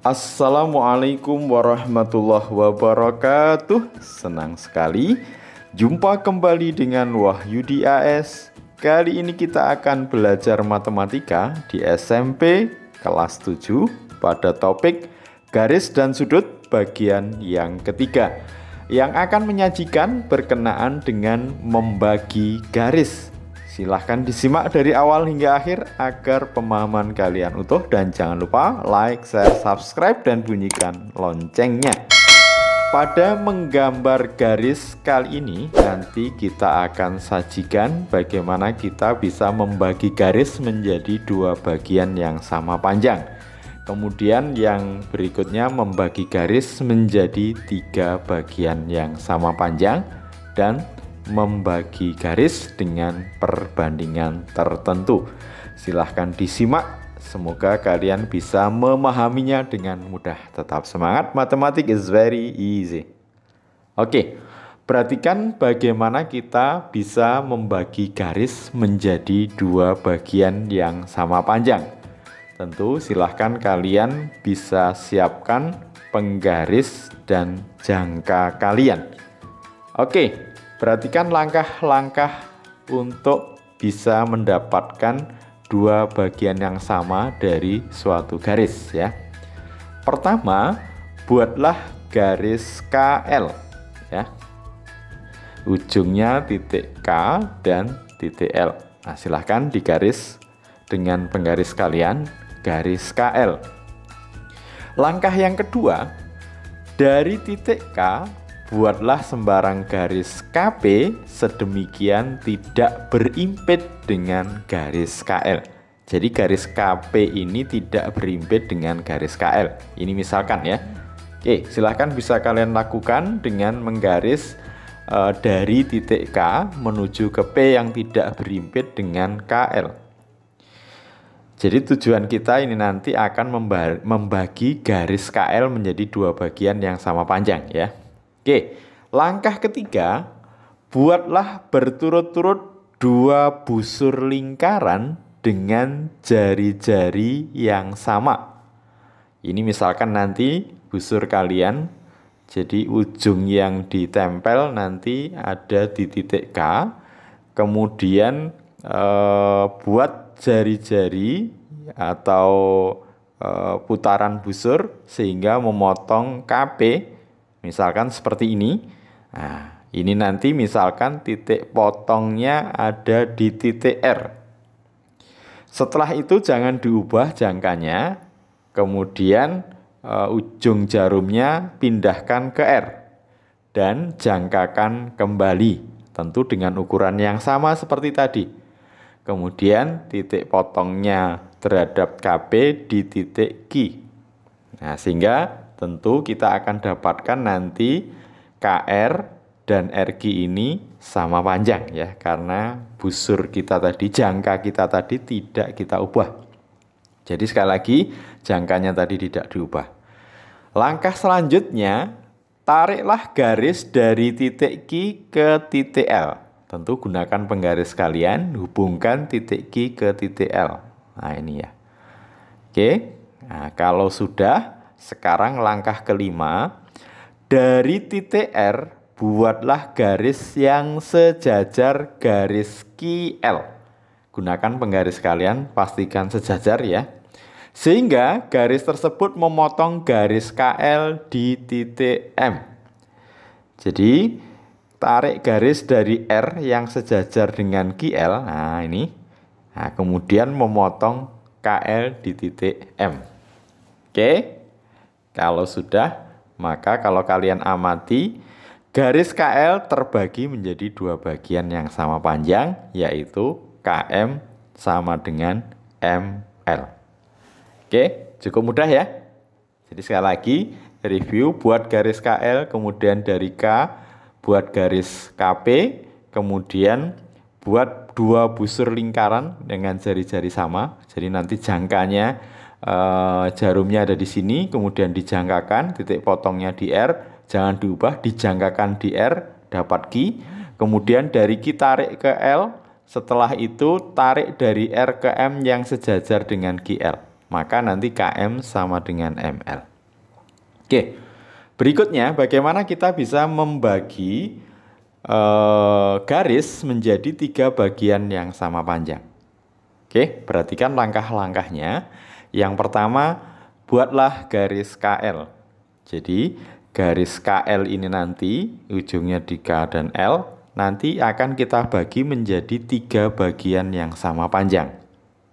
Assalamualaikum warahmatullahi wabarakatuh. Senang sekali jumpa kembali dengan Wahyudi AS. Kali ini kita akan belajar matematika di SMP kelas 7 pada topik garis dan sudut bagian yang ketiga, yang akan menyajikan berkenaan dengan membagi garis. Silahkan disimak dari awal hingga akhir agar pemahaman kalian utuh, dan jangan lupa like, share, subscribe, dan bunyikan loncengnya. Pada menggambar garis kali ini nanti kita akan sajikan bagaimana kita bisa membagi garis menjadi dua bagian yang sama panjang. Kemudian yang berikutnya membagi garis menjadi tiga bagian yang sama panjang, dan membagi garis dengan perbandingan tertentu. Silahkan disimak, semoga kalian bisa memahaminya dengan mudah. Tetap semangat, matematik is very easy. Oke, perhatikan bagaimana kita bisa membagi garis menjadi dua bagian yang sama panjang. Tentu silahkan kalian bisa siapkan penggaris dan jangka kalian. Oke, perhatikan langkah-langkah untuk bisa mendapatkan dua bagian yang sama dari suatu garis ya. Pertama, buatlah garis KL ya. Ujungnya titik K dan titik L. Nah, silahkan digaris dengan penggaris kalian, garis KL. Langkah yang kedua, dari titik K buatlah sembarang garis KP sedemikian tidak berimpit dengan garis KL. Jadi garis KP ini tidak berimpit dengan garis KL. Ini misalkan ya. Oke, silahkan bisa kalian lakukan dengan menggaris dari titik K menuju ke P yang tidak berimpit dengan KL. Jadi tujuan kita ini nanti akan membagi garis KL menjadi dua bagian yang sama panjang ya. Oke, langkah ketiga, buatlah berturut-turut dua busur lingkaran dengan jari-jari yang sama. Ini misalkan nanti busur kalian, jadi ujung yang ditempel nanti ada di titik K, kemudian buat jari-jari atau putaran busur sehingga memotong KP. Misalkan seperti ini. Nah, ini nanti misalkan titik potongnya ada di titik R. Setelah itu jangan diubah jangkanya. Kemudian ujung jarumnya pindahkan ke R dan jangkakan kembali, tentu dengan ukuran yang sama seperti tadi. Kemudian titik potongnya terhadap KP di titik Q. Nah, sehingga tentu kita akan dapatkan nanti KR dan RQ ini sama panjang ya, karena busur kita tadi, jangka kita tadi tidak kita ubah. Jadi sekali lagi jangkanya tadi tidak diubah. Langkah selanjutnya, tariklah garis dari titik Q ke titik L. Tentu gunakan penggaris kalian, hubungkan titik Q ke titik L. Nah ini ya. Oke, nah kalau sudah, sekarang langkah kelima, dari titik R buatlah garis yang sejajar garis QL. Gunakan penggaris kalian, pastikan sejajar ya. Sehingga garis tersebut memotong garis KL di titik M. Jadi tarik garis dari R yang sejajar dengan QL. Nah ini. Nah, kemudian memotong KL di titik M. Oke. Kalau sudah, maka kalau kalian amati, garis KL terbagi menjadi dua bagian yang sama panjang, yaitu KM sama dengan ML. Oke, cukup mudah ya. Jadi sekali lagi, review, buat garis KL, kemudian dari K, buat garis KP, kemudian buat dua busur lingkaran dengan jari-jari sama. Jadi nanti jangkanya, jarumnya ada di sini, kemudian dijangkakan, titik potongnya di R, jangan diubah, dijangkakan di R, dapat Q, kemudian dari Q tarik ke L, setelah itu tarik dari R ke M yang sejajar dengan QL. Maka nanti KM sama dengan ML. Oke, berikutnya bagaimana kita bisa membagi garis menjadi 3 bagian yang sama panjang. Oke, perhatikan langkah-langkahnya. Yang pertama, buatlah garis KL. Jadi, garis KL ini nanti, ujungnya di K dan L, nanti akan kita bagi menjadi 3 bagian yang sama panjang.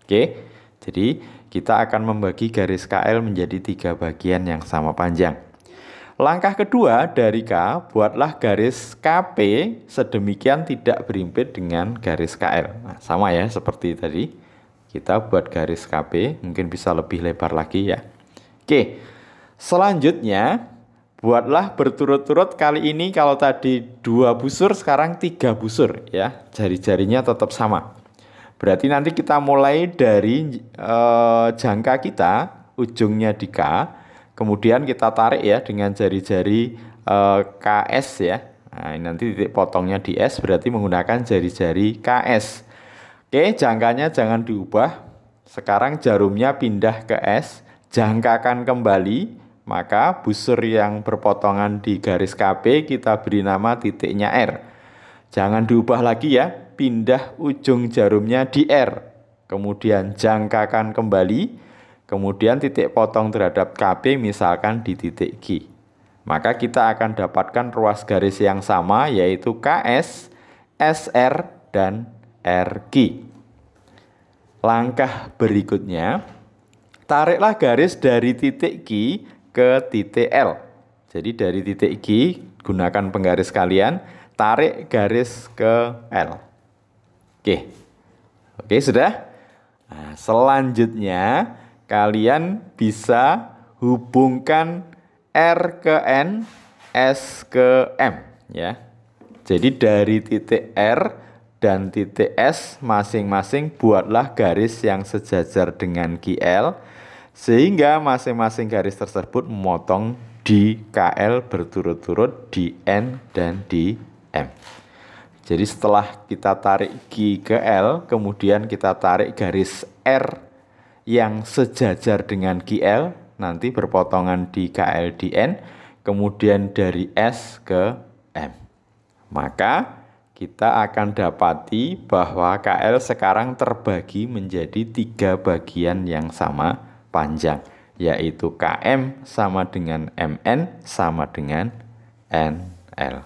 Oke, jadi kita akan membagi garis KL menjadi 3 bagian yang sama panjang. Langkah kedua dari K, buatlah garis KP sedemikian tidak berimpit dengan garis KL. Nah, sama ya seperti tadi. Kita buat garis KP, mungkin bisa lebih lebar lagi ya. Oke, selanjutnya buatlah berturut-turut. Kali ini kalau tadi 2 busur, sekarang 3 busur ya. Jari-jarinya tetap sama. Berarti nanti kita mulai dari jangka kita, ujungnya di K. Kemudian kita tarik ya dengan jari-jari KS ya. Nah, ini nanti titik potongnya di S, berarti menggunakan jari-jari KS. Oke, jangkanya jangan diubah. Sekarang jarumnya pindah ke S, jangkakan kembali, maka busur yang berpotongan di garis KP kita beri nama titiknya R. Jangan diubah lagi ya, pindah ujung jarumnya di R. Kemudian jangkakan kembali. Kemudian titik potong terhadap KP misalkan di titik G. Maka kita akan dapatkan ruas garis yang sama yaitu KS, SR, dan RG. Langkah berikutnya, tariklah garis dari titik G ke titik L. Jadi dari titik G, gunakan penggaris kalian, tarik garis ke L. Oke, sudah? Nah, selanjutnya kalian bisa hubungkan R ke N, S ke M ya. Jadi dari titik R dan titik S masing-masing buatlah garis yang sejajar dengan GL sehingga masing-masing garis tersebut memotong di KL berturut-turut di N dan di M. Jadi setelah kita tarik G ke L, kemudian kita tarik garis R yang sejajar dengan GL, nanti berpotongan di KL di N, kemudian dari S ke M. Maka kita akan dapati bahwa KL sekarang terbagi menjadi 3 bagian yang sama panjang, yaitu KM sama dengan MN sama dengan NL.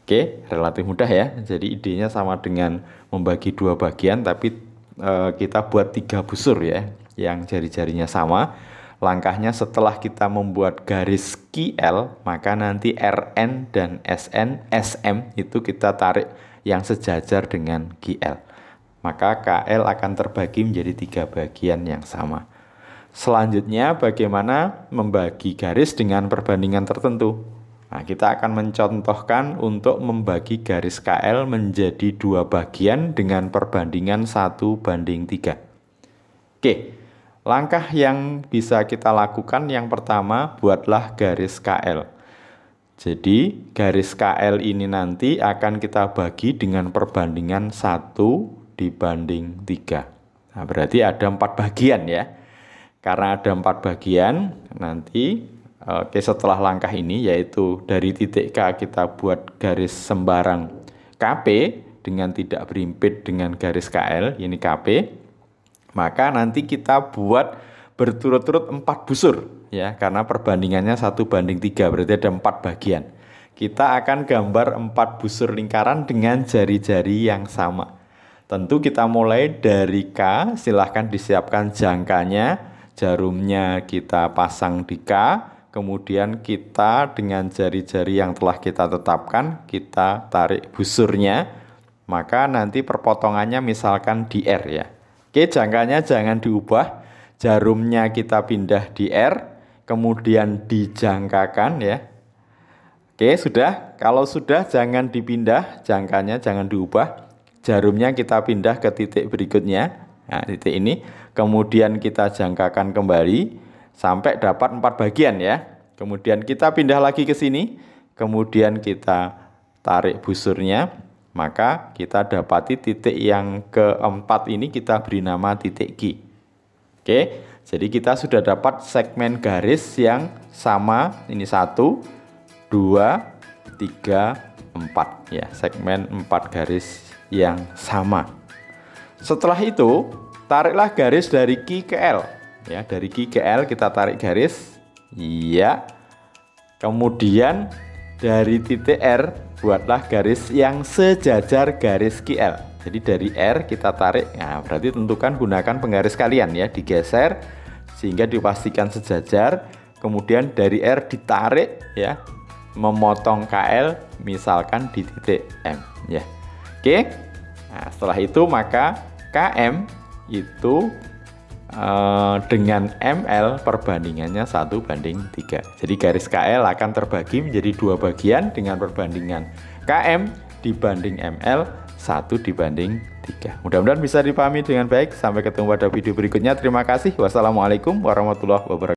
Oke, relatif mudah ya. Jadi idenya sama dengan membagi 2 bagian, tapi kita buat 3 busur ya, yang jari-jarinya sama. Langkahnya setelah kita membuat garis QL, maka nanti RN dan SN, SM itu kita tarik yang sejajar dengan GL. Maka KL akan terbagi menjadi 3 bagian yang sama. Selanjutnya bagaimana membagi garis dengan perbandingan tertentu. Nah, kita akan mencontohkan untuk membagi garis KL menjadi 2 bagian dengan perbandingan 1:3. Oke, langkah yang bisa kita lakukan yang pertama, buatlah garis KL. Jadi, garis KL ini nanti akan kita bagi dengan perbandingan 1:3. Nah, berarti ada 4 bagian ya. Karena ada 4 bagian, nanti setelah langkah ini yaitu dari titik K kita buat garis sembarang KP dengan tidak berimpit dengan garis KL, ini KP. Maka nanti kita buat berturut-turut 4 busur ya, karena perbandingannya 1:3, berarti ada 4 bagian. Kita akan gambar 4 busur lingkaran dengan jari-jari yang sama. Tentu kita mulai dari K, silahkan disiapkan jangkanya, jarumnya kita pasang di K. Kemudian kita dengan jari-jari yang telah kita tetapkan, kita tarik busurnya, maka nanti perpotongannya misalkan di R ya. Oke, jangkanya jangan diubah, jarumnya kita pindah di R, kemudian dijangkakan ya. Oke, sudah. Kalau sudah jangan dipindah, jangkanya jangan diubah, jarumnya kita pindah ke titik berikutnya. Nah, titik ini, kemudian kita jangkakan kembali sampai dapat 4 bagian ya. Kemudian kita pindah lagi ke sini, kemudian kita tarik busurnya, maka kita dapati titik yang keempat ini kita beri nama titik G. Oke, Jadi kita sudah dapat segmen garis yang sama. Ini 1, 2, 3, 4 ya, segmen 4 garis yang sama. Setelah itu tariklah garis dari Q ke L ya, dari Q ke L kita tarik garis ya. Kemudian dari titik R buatlah garis yang sejajar garis QL. Jadi dari R kita tarik, nah berarti tentukan gunakan penggaris kalian ya, digeser sehingga dipastikan sejajar. Kemudian dari R ditarik ya, memotong KL misalkan di titik M ya. Oke. Nah, setelah itu maka KM itu dengan ML perbandingannya 1:3. Jadi garis KL akan terbagi menjadi 2 bagian dengan perbandingan KM dibanding ML 1:3. Mudah-mudahan bisa dipahami dengan baik. Sampai ketemu pada video berikutnya. Terima kasih. Wassalamualaikum warahmatullahi wabarakatuh.